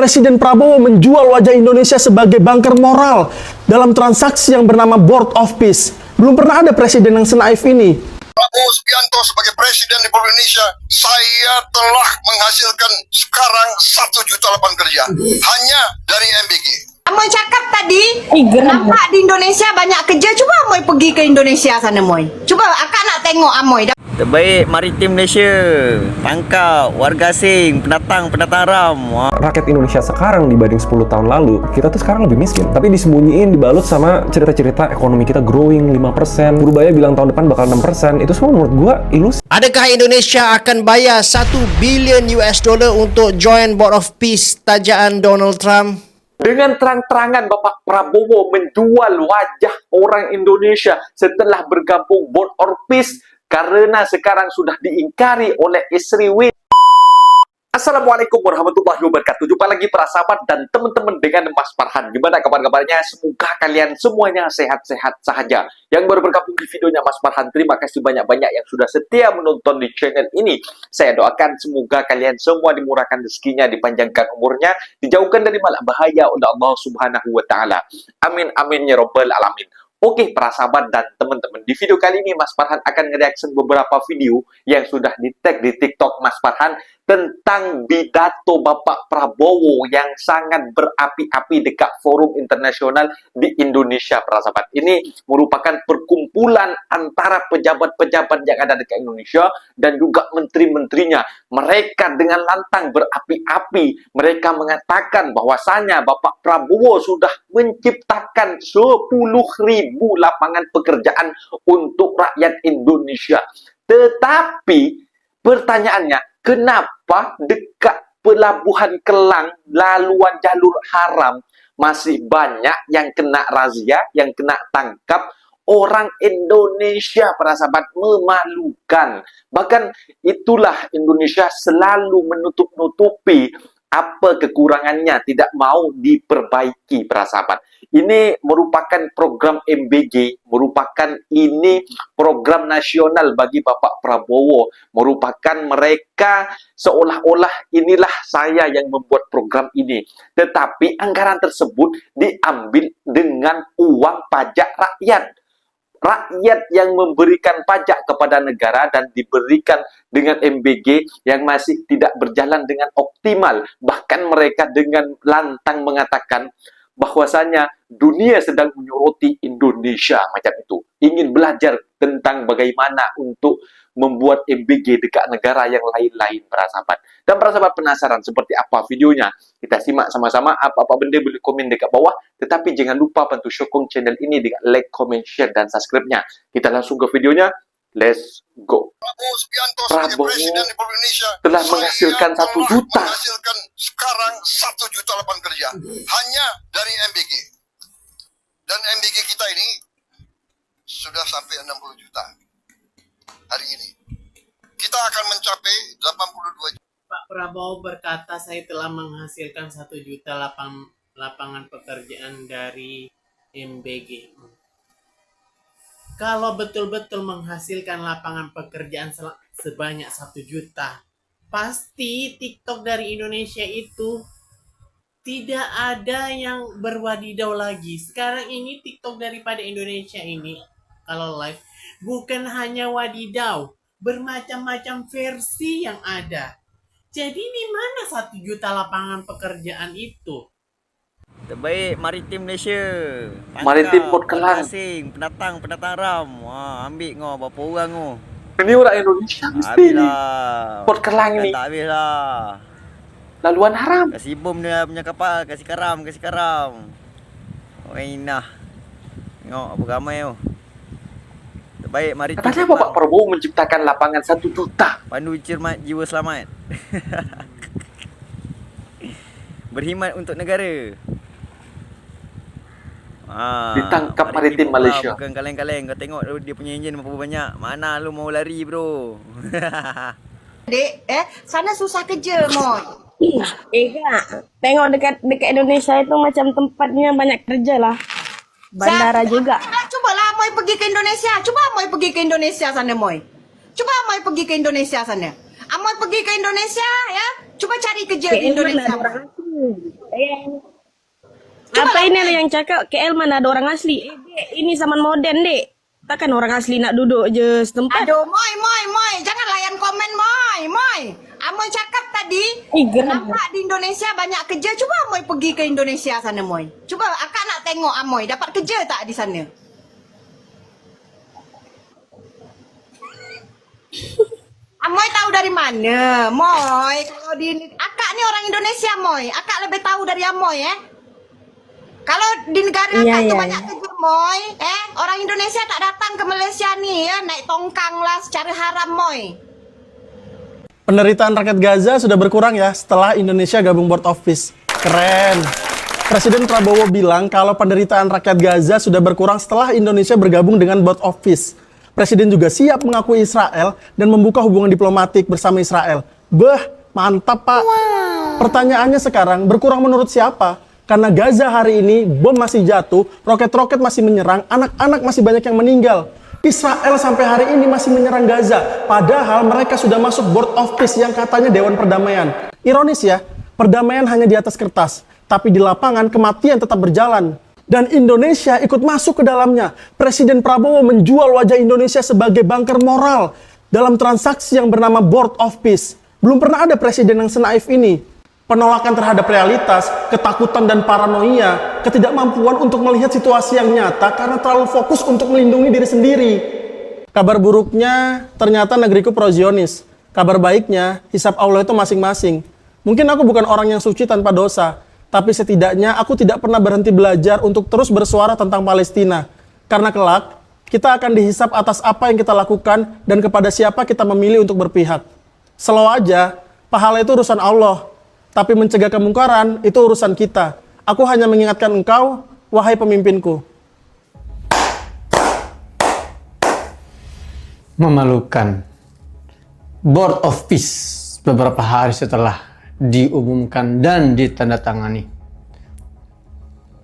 Presiden Prabowo menjual wajah Indonesia sebagai banker moral dalam transaksi yang bernama Board of Peace. Belum pernah ada presiden yang senaif ini. Prabowo Subianto sebagai Presiden Republik Indonesia, saya telah menghasilkan sekarang 1 juta lapangan kerja hanya dari MBG. Amoy cakap tadi, nampak di Indonesia banyak kerja. Coba Amoy pergi ke Indonesia sana, Amoy. Coba akak nak tengok Amoy. Terbaik maritim Malaysia, tangkap warga asing, pendatang haram. Rakyat Indonesia sekarang dibanding 10 tahun lalu, kita tuh sekarang lebih miskin. Tapi disembunyiin, dibalut sama cerita-cerita ekonomi kita growing 5%. Purbaya bilang tahun depan bakal 6%. Itu semua menurut gua ilusi. Adakah Indonesia akan bayar 1 bilion US dollar untuk join Board of Peace tajaan Donald Trump? Dengan terang-terangan Bapak Prabowo menjual wajah orang Indonesia setelah bergabung Board of Peace karena sekarang sudah diingkari oleh isteri Win. Assalamualaikum warahmatullahi wabarakatuh. Jumpa lagi para sahabat dan teman-teman dengan Mas Farhan. Gimana kabar-kabarnya? Semoga kalian semuanya sehat-sehat saja. Yang baru bergabung di videonya Mas Farhan, terima kasih banyak-banyak yang sudah setia menonton di channel ini. Saya doakan semoga kalian semua dimurahkan rezekinya, dipanjangkan umurnya, dijauhkan dari malak bahaya oleh Allah Subhanahu wa taala. Amin amin ya rabbal alamin. Oke para sahabat dan teman-teman, di video kali ini Mas Farhan akan nge-reaction beberapa video yang sudah di-tag di TikTok Mas Farhan tentang pidato Bapak Prabowo yang sangat berapi-api dekat forum internasional di Indonesia para sahabat. Ini merupakan perkumpulan antara pejabat-pejabat yang ada dekat Indonesia dan juga menteri-menterinya. Mereka dengan lantang berapi-api, mereka mengatakan bahwasanya Bapak Prabowo sudah menciptakan 10.000 lapangan pekerjaan untuk rakyat Indonesia. Tetapi pertanyaannya, kenapa dekat pelabuhan Kelang, laluan jalur haram, masih banyak yang kena razia, yang kena tangkap orang Indonesia, para sahabat? Memalukan. Bahkan itulah Indonesia selalu menutup-nutupi apa kekurangannya, tidak mau diperbaiki, para sahabat. Ini merupakan program MBG, merupakan ini program nasional bagi Bapak Prabowo, merupakan mereka seolah-olah inilah saya yang membuat program ini. Tetapi anggaran tersebut diambil dengan uang pajak rakyat. Rakyat yang memberikan pajak kepada negara dan diberikan dengan MBG yang masih tidak berjalan dengan optimal. Bahkan mereka dengan lantang mengatakan bahwasanya dunia sedang menyoroti Indonesia macam itu. Ingin belajar tentang bagaimana untuk membuat MBG dekat negara yang lain-lain, para sahabat. Dan para sahabat penasaran seperti apa videonya? Kita simak sama-sama. Apa-apa benda boleh komen dekat bawah. Tetapi jangan lupa bantu sokong channel ini dengan like, comment, share, dan subscribe-nya. Kita langsung ke videonya. Let's go. Prabowo Subianto sebagai Presiden Republik Indonesia telah menghasilkan 1 juta. Menghasilkan sekarang 1 juta lapangan kerja hanya dari MBG. Dan MBG kita ini sudah sampai 60 juta hari ini. Kita akan mencapai 82 juta. Pak Prabowo berkata saya telah menghasilkan 1 juta lapangan pekerjaan dari MBG. Kalau betul-betul menghasilkan lapangan pekerjaan sebanyak 1 juta, pasti TikTok dari Indonesia itu tidak ada yang berwadidaw lagi. Sekarang ini TikTok daripada Indonesia ini, kalau live, bukan hanya wadidaw, bermacam-macam versi yang ada. Jadi di mana 1 juta lapangan pekerjaan itu? Terbaik maritim Malaysia, tangkap Maritim Port Kelang. warga asing, pendatang haram. Ambil ngau berapa orang ngau. Ini orang Indonesia mesti Habis ni. lah. Port Kelang ni. Tak habis lah. Laluan haram. Kasih bom dia punya kapal, kasih karam. Orang inah. Tengok apa ramai tu. Terbaik maritim. Katanya Port Bapak Kelang. Prabowo menciptakan lapangan 1 juta. Pandu cermat jiwa selamat. Berkhidmat untuk negara. Ditangkap maritim Malaysia. Bukan kaleng-kaleng. Kau tengok dia punya enjin berapa banyak. Mana lu mau lari bro? Dek, sana susah kerja, Moy. Kak, tengok dekat Indonesia itu macam tempatnya banyak kerja lah. Bandara juga. Cobalah Moy pergi ke Indonesia. Coba Moy pergi ke Indonesia sana, Moy. Coba Moy pergi ke Indonesia sana. Amoy pergi ke Indonesia ya. Coba cari kerja di KL mana Indonesia. ada orang asli? Apa ini ada yang cakap KL mana ada orang asli? Dek, ini zaman modern, Dek. Takkan orang asli nak duduk je setempat. Aduh, Moy, jangan layan komen, Moy. Amoy cakap tadi, Geram. nampak di Indonesia banyak kerja. Coba Amoy pergi ke Indonesia sana, Moy. Coba akak nak tengok Amoy dapat kerja tak di sana. Amoy tahu dari mana, Moy? Kalau di akak ni orang Indonesia, Moy. Akak lebih tahu dari Amoy, Kalau di negara Iya, akak tu iya, banyak kerja, Moy. Orang Indonesia tak datang ke Malaysia ni ya, naik tongkang lah secara haram, Moy. Penderitaan rakyat Gaza sudah berkurang ya setelah Indonesia gabung Board of Peace. Keren. Presiden Prabowo bilang kalau penderitaan rakyat Gaza sudah berkurang setelah Indonesia bergabung dengan Board of Peace. Presiden juga siap mengakui Israel dan membuka hubungan diplomatik bersama Israel. Mantap, Pak. Pertanyaannya sekarang, berkurang menurut siapa? Karena Gaza hari ini bom masih jatuh, roket-roket masih menyerang, anak-anak masih banyak yang meninggal. Israel sampai hari ini masih menyerang Gaza, padahal mereka sudah masuk Board of Peace yang katanya Dewan Perdamaian. Ironis ya, perdamaian hanya di atas kertas, tapi di lapangan kematian tetap berjalan. Dan Indonesia ikut masuk ke dalamnya. Presiden Prabowo menjual wajah Indonesia sebagai banker moral dalam transaksi yang bernama Board of Peace. Belum pernah ada presiden yang senaif ini. Penolakan terhadap realitas, ketakutan dan paranoia, ketidakmampuan untuk melihat situasi yang nyata karena terlalu fokus untuk melindungi diri sendiri. Kabar buruknya, ternyata negeriku pro-Zionis. Kabar baiknya, hisab Allah itu masing-masing. Mungkin aku bukan orang yang suci tanpa dosa, tapi setidaknya aku tidak pernah berhenti belajar untuk terus bersuara tentang Palestina. Karena kelak, kita akan dihisab atas apa yang kita lakukan dan kepada siapa kita memilih untuk berpihak. Selalu aja, pahala itu urusan Allah. Tapi mencegah kemungkaran itu urusan kita. Aku hanya mengingatkan engkau, wahai pemimpinku. Memalukan. Board of Peace beberapa hari setelah diumumkan dan ditandatangani,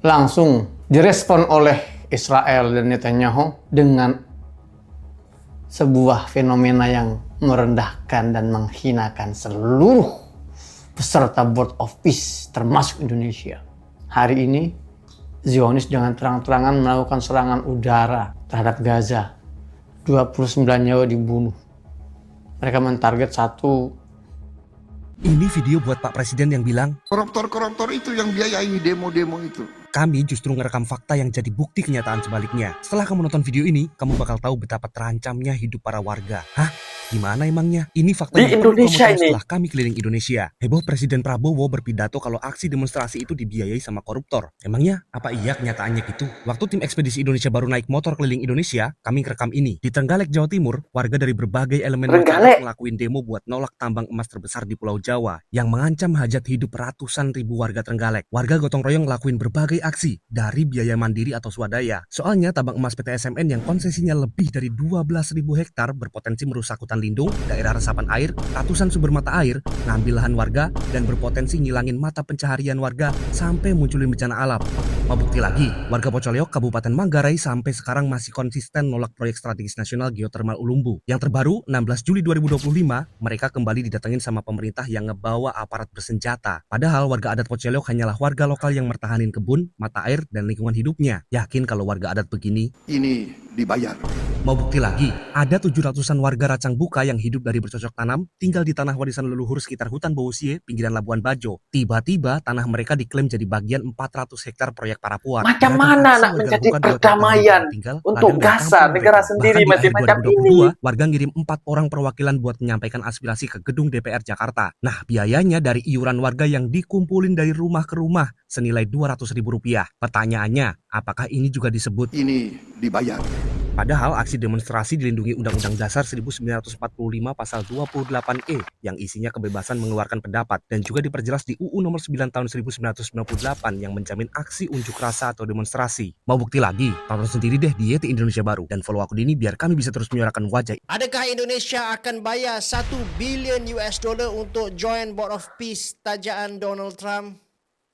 langsung direspon oleh Israel dan Netanyahu dengan sebuah fenomena yang merendahkan dan menghinakan seluruh peserta Board of Peace termasuk Indonesia. Hari ini Zionis dengan terang-terangan melakukan serangan udara terhadap Gaza. 29 nyawa dibunuh. Mereka mentarget satu. Ini video buat Pak Presiden yang bilang, Koruptor-koruptor itu yang biayai demo-demo itu. kami justru ngerekam fakta yang jadi bukti kenyataan sebaliknya. Setelah kamu nonton video ini, kamu bakal tahu betapa terancamnya hidup para warga. Hah? Gimana emangnya? Ini fakta Di yang perlu kamu Indonesia tahu ini. setelah kami keliling Indonesia. Heboh Presiden Prabowo berpidato kalau aksi demonstrasi itu dibiayai sama koruptor. Emangnya apa iya kenyataannya gitu? Waktu tim ekspedisi Indonesia baru naik motor keliling Indonesia, kami ngerekam ini. Di Trenggalek, Jawa Timur, warga dari berbagai elemen masyarakat ngelakuin demo buat nolak tambang emas terbesar di Pulau Jawa yang mengancam hajat hidup ratusan ribu warga Trenggalek. Warga gotong royong ngelakuin berbagai aksi dari biaya mandiri atau swadaya. Soalnya tambang emas PT SMN yang konsesinya lebih dari 12.000 hektar berpotensi merusak hutan lindung, daerah resapan air, ratusan sumber mata air, ngambil lahan warga, dan berpotensi ngilangin mata pencaharian warga sampai munculin bencana alam. Mau bukti lagi, warga Pocoleok, Kabupaten Manggarai sampai sekarang masih konsisten nolak proyek strategis nasional geotermal Ulumbu. Yang terbaru, 16 Juli 2025, mereka kembali didatengin sama pemerintah yang ngebawa aparat bersenjata. Padahal warga adat Pocoleok hanyalah warga lokal yang mertahanin kebun, mata air, dan lingkungan hidupnya. Yakin kalau warga adat begini? Ini dibayar. Mau bukti lagi, ada 700-an warga Racang Buka yang hidup dari bercocok tanam, tinggal di tanah warisan leluhur sekitar hutan Bausie, pinggiran Labuan Bajo. Tiba-tiba tanah mereka diklaim jadi bagian 400 hektar proyek Parapuan. Macam mana nak menjadi perdamaian untuk Gaza, negara sendiri macam ini? Warga ngirim 4 orang perwakilan buat menyampaikan aspirasi ke gedung DPR Jakarta. Nah, biayanya dari iuran warga yang dikumpulin dari rumah ke rumah senilai Rp200.000. Pertanyaannya, apakah ini juga disebut Ini dibayar. Padahal aksi demonstrasi dilindungi Undang-Undang Dasar 1945 Pasal 28E yang isinya kebebasan mengeluarkan pendapat dan juga diperjelas di UU Nomor 9 Tahun 1998 yang menjamin aksi unjuk rasa atau demonstrasi. Mau bukti lagi? Tonton sendiri deh di YT Indonesia Baru dan follow aku di ini biar kami bisa terus menyuarakan wajah. Adakah Indonesia akan bayar $1 billion untuk join Board of Peace tajaan Donald Trump?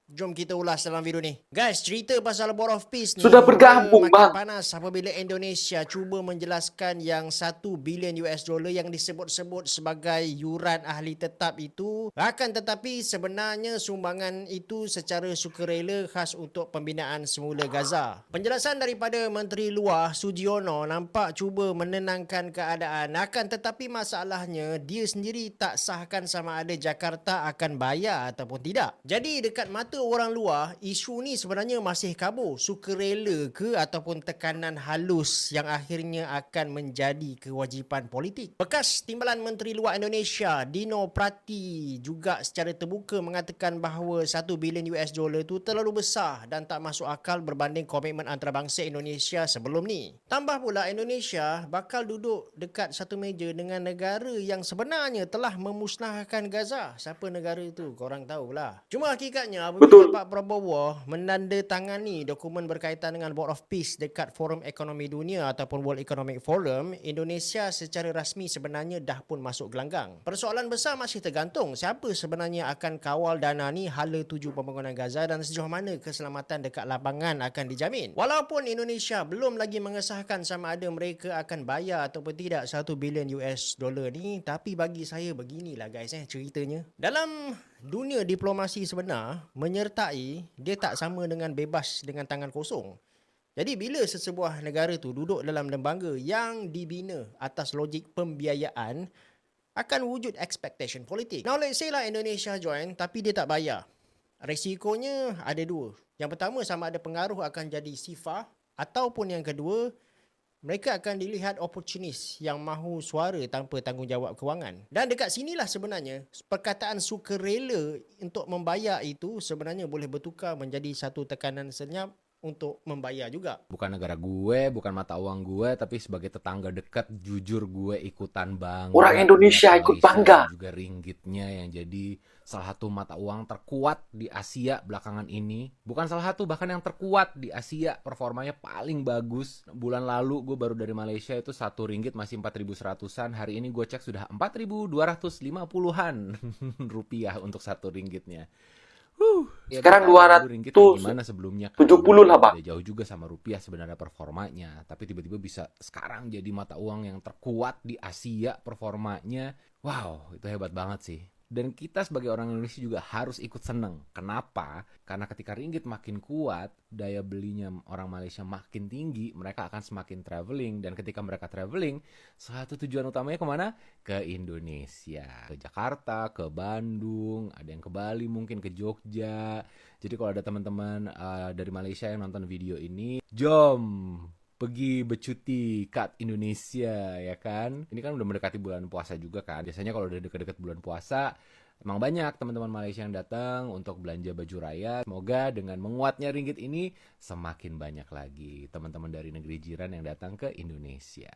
Jom kita ulas dalam video ni. Guys, cerita pasal Board of Peace ni Sudah bergabung, makin bang. panas apabila Indonesia cuba menjelaskan yang 1 bilion US dollar yang disebut-sebut sebagai yuran ahli tetap itu. Akan tetapi sebenarnya sumbangan itu secara sukarela khas untuk pembinaan semula Gaza. Penjelasan daripada Menteri Luar Sugiono nampak cuba menenangkan keadaan. Akan tetapi masalahnya dia sendiri tak sahkan sama ada Jakarta akan bayar ataupun tidak. Jadi dekat mata orang luar, isu ni sebenarnya masih kabur. Sukarela ke ataupun tekanan halus yang akhirnya akan menjadi kewajipan politik. Bekas Timbalan Menteri Luar Indonesia Dino Prati juga secara terbuka mengatakan bahawa 1 bilion US dollar itu terlalu besar dan tak masuk akal berbanding komitmen antarabangsa Indonesia sebelum ni. Tambah pula Indonesia bakal duduk dekat satu meja dengan negara yang sebenarnya telah memusnahkan Gaza. Siapa negara itu? Korang tahulah. Cuma hakikatnya Betul. Pak Prabowo menandatangani dokumen berkaitan dengan Board of Peace dekat Forum Ekonomi Dunia ataupun World Economic Forum, Indonesia secara rasmi sebenarnya dah pun masuk gelanggang. Persoalan besar masih tergantung siapa sebenarnya akan kawal dana ni hala tuju pembangunan Gaza dan sejauh mana keselamatan dekat lapangan akan dijamin. Walaupun Indonesia belum lagi mengesahkan sama ada mereka akan bayar ataupun tidak 1 bilion US dollar ni, tapi bagi saya beginilah guys ceritanya. Dalam dunia diplomasi sebenar, menyertai dia tak sama dengan bebas dengan tangan kosong. Jadi bila sesebuah negara tu duduk dalam lembaga yang dibina atas logik pembiayaan, akan wujud expectation politik. Now let's say lah Indonesia join tapi dia tak bayar. Risikonya ada dua. Yang pertama sama ada pengaruh akan jadi sifar, ataupun yang kedua mereka akan dilihat oportunis yang mahu suara tanpa tanggungjawab kewangan. Dan dekat sinilah sebenarnya perkataan sukarela untuk membayar itu sebenarnya boleh bertukar menjadi satu tekanan senyap untuk membayar juga. Bukan negara gue, bukan mata uang gue, tapi sebagai tetangga dekat, jujur gue ikutan bangga. Orang Indonesia ikut bangga. Juga ringgitnya yang jadi salah satu mata uang terkuat di Asia belakangan ini. Bukan salah satu, bahkan yang terkuat di Asia. Performanya paling bagus. Bulan lalu gue baru dari Malaysia itu 1 ringgit masih 4.100-an. Hari ini gue cek sudah 4.250-an rupiah untuk 1 ringgitnya. Sekarang 200 gimana sebelumnya 70 lah, Bang. Jauh juga sama rupiah sebenarnya performanya, tapi tiba-tiba bisa sekarang jadi mata uang yang terkuat di Asia performanya. Wow, itu hebat banget sih. Dan kita sebagai orang Indonesia juga harus ikut seneng. Kenapa? Karena ketika ringgit makin kuat, daya belinya orang Malaysia makin tinggi, mereka akan semakin traveling. Dan ketika mereka traveling, satu tujuan utamanya kemana? Ke Indonesia. Ke Jakarta, ke Bandung, ada yang ke Bali, mungkin ke Jogja. Jadi kalau ada teman-teman dari Malaysia yang nonton video ini, jom pergi bercuti kat Indonesia, ya kan? Ini kan udah mendekati bulan puasa juga kan. Biasanya kalau udah deket-deket bulan puasa, emang banyak teman-teman Malaysia yang datang untuk belanja baju raya. Semoga dengan menguatnya ringgit ini semakin banyak lagi teman-teman dari negeri jiran yang datang ke Indonesia.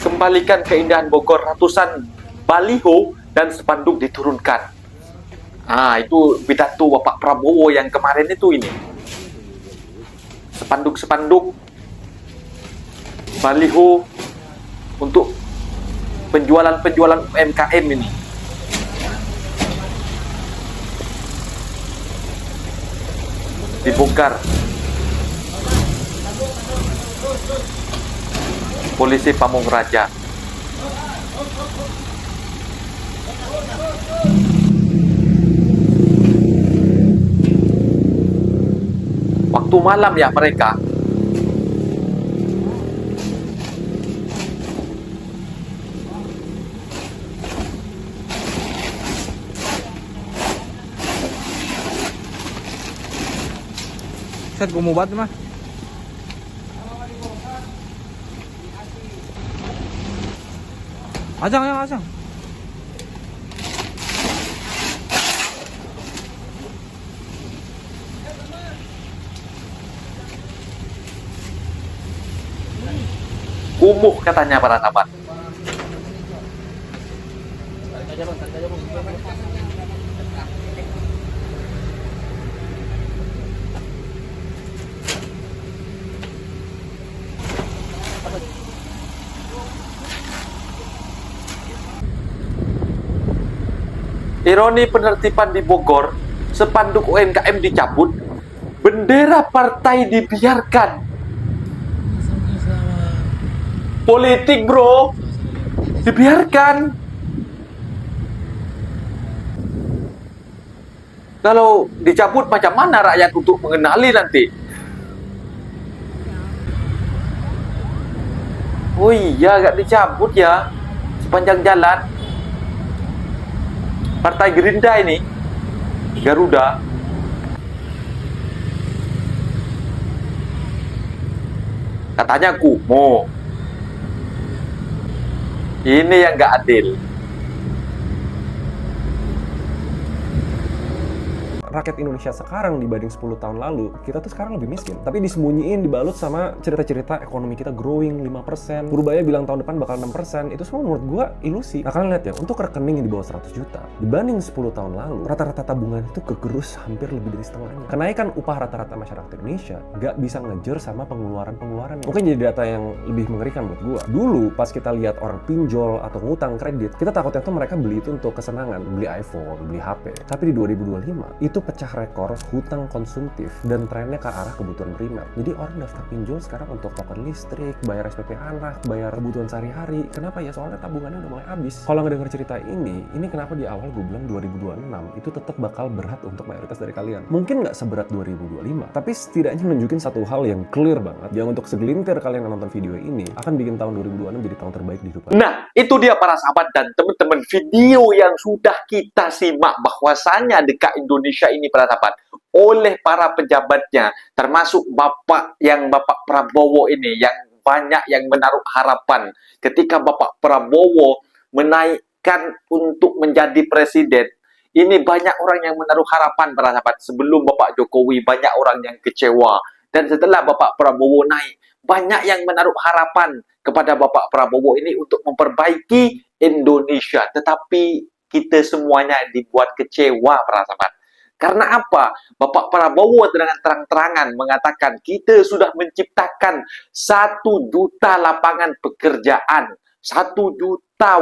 Kembalikan keindahan Bogor, ratusan baliho dan spanduk diturunkan. Itu pidato Bapak Prabowo yang kemarin itu ini. Spanduk-spanduk baliho untuk penjualan-penjualan UMKM ini. Dibongkar. Polisi Pamung Raja. Waktu malam ya mereka. Set gue mau banget mah. Ajang ya, ajang. Kumuh katanya para sahabat. Ironi penertiban di Bogor, spanduk UMKM dicabut, bendera partai dibiarkan. Politik bro, dibiarkan. Kalau dicabut macam mana rakyat untuk mengenali nanti? Oh iya, gak dicabut ya sepanjang jalan. Partai Gerindra ini, Garuda, katanya kumuh. Ini yang gak adil. Rakyat Indonesia sekarang dibanding 10 tahun lalu, kita tuh sekarang lebih miskin. Tapi disembunyiin, dibalut sama cerita-cerita ekonomi kita growing 5%. Purbaya bilang tahun depan bakal 6%. Itu semua menurut gua ilusi. Nah, kalian lihat ya, untuk rekening yang di bawah 100 juta, dibanding 10 tahun lalu, rata-rata tabungan itu kegerus hampir lebih dari setengahnya. Kenaikan upah rata-rata masyarakat Indonesia nggak bisa ngejar sama pengeluaran-pengeluarannya. Mungkin jadi data yang lebih mengerikan buat gua. Dulu, pas kita lihat orang pinjol atau ngutang kredit, kita takutnya tuh mereka beli itu untuk kesenangan, beli iPhone, beli HP. Tapi di 2025, itu pecah rekor hutang konsumtif dan trennya ke arah kebutuhan primer. Jadi orang daftar pinjol sekarang untuk token listrik, bayar SPP anak, bayar kebutuhan sehari-hari. Kenapa ya? Soalnya tabungannya udah mulai habis. Kalau ngedenger cerita ini kenapa di awal gue bilang 2026 itu tetap bakal berat untuk mayoritas dari kalian. Mungkin nggak seberat 2025, tapi setidaknya nunjukin satu hal yang clear banget. Yang untuk segelintir kalian yang nonton video ini akan bikin tahun 2026 jadi tahun terbaik di hidup kalian. Nah, itu dia para sahabat dan teman-teman video yang sudah kita simak bahwasanya dekat Indonesia ini para sahabat oleh para pejabatnya, termasuk Bapak Prabowo ini yang banyak yang menaruh harapan ketika Bapak Prabowo menaikkan untuk menjadi presiden. Ini banyak orang yang menaruh harapan para sahabat. Sebelum Bapak Jokowi banyak orang yang kecewa, dan setelah Bapak Prabowo naik banyak yang menaruh harapan kepada Bapak Prabowo ini untuk memperbaiki Indonesia. Tetapi kita semuanya dibuat kecewa para sahabat. Karena apa? Bapak Prabowo dengan terang-terangan mengatakan kita sudah menciptakan 1 juta lapangan pekerjaan. 1 juta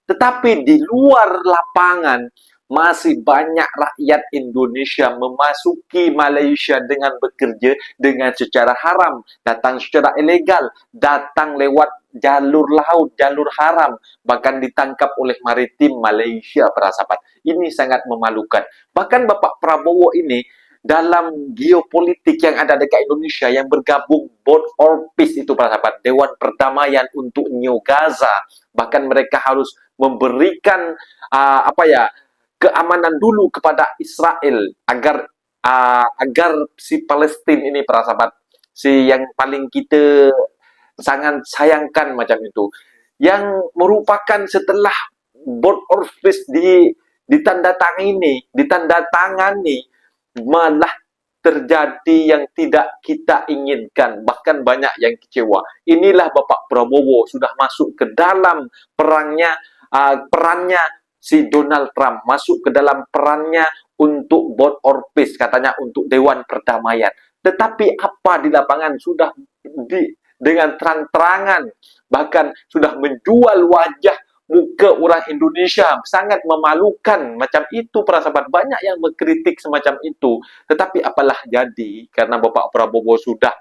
Tetapi di luar lapangan masih banyak rakyat Indonesia memasuki Malaysia dengan bekerja dengan secara haram, datang secara ilegal, datang lewat jalur laut, jalur haram, bahkan ditangkap oleh maritim Malaysia para sahabat. Ini sangat memalukan. Bahkan Bapak Prabowo ini dalam geopolitik yang ada dekat Indonesia yang bergabung Board of Peace itu para sahabat, Dewan Perdamaian untuk New Gaza, bahkan mereka harus memberikan keamanan dulu kepada Israel agar si Palestina ini para sahabat, si yang paling kita sangat sayangkan macam itu, yang merupakan setelah Board of Peace ditandatangani malah terjadi yang tidak kita inginkan, bahkan banyak yang kecewa. Inilah Bapak Prabowo sudah masuk ke dalam perannya si Donald Trump, masuk ke dalam perannya untuk Board of Peace, katanya untuk Dewan Perdamaian. Tetapi apa di lapangan sudah dengan terang-terangan, bahkan sudah menjual wajah muka orang Indonesia, sangat memalukan macam itu para sahabat. Banyak yang mengkritik semacam itu, tetapi apalah jadi, karena Bapak Prabowo sudah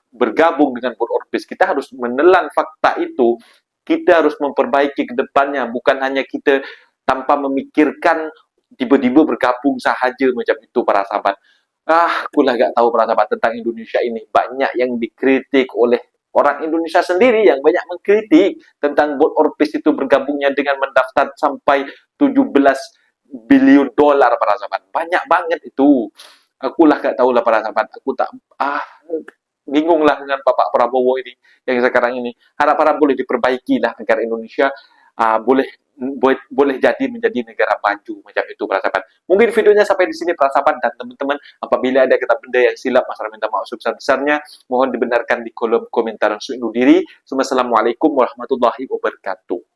bergabung dengan Board of Peace. Kita harus menelan fakta itu. Kita harus memperbaiki ke depannya, bukan hanya kita tanpa memikirkan tiba-tiba bergabung sahaja macam itu para sahabat. Akulah gak tahu para sahabat tentang Indonesia ini. Banyak yang dikritik oleh orang Indonesia sendiri, yang banyak mengkritik tentang Board of Peace itu bergabungnya dengan mendaftar sampai 17 bilion dolar para sahabat. Banyak banget itu. Akulah gak tahu lah para sahabat. Aku tak bingung lah dengan Bapak Prabowo ini yang sekarang ini. Harap-harap boleh diperbaiki lah negara Indonesia, boleh jadi menjadi negara maju macam itu para sahabat. Mungkin videonya sampai di sini para sahabat, dan teman-teman apabila ada kata benda yang silap, masalah minta maaf sebesar-besarnya, mohon dibenarkan di kolom komentar. Undur diri. Assalamualaikum warahmatullahi wabarakatuh.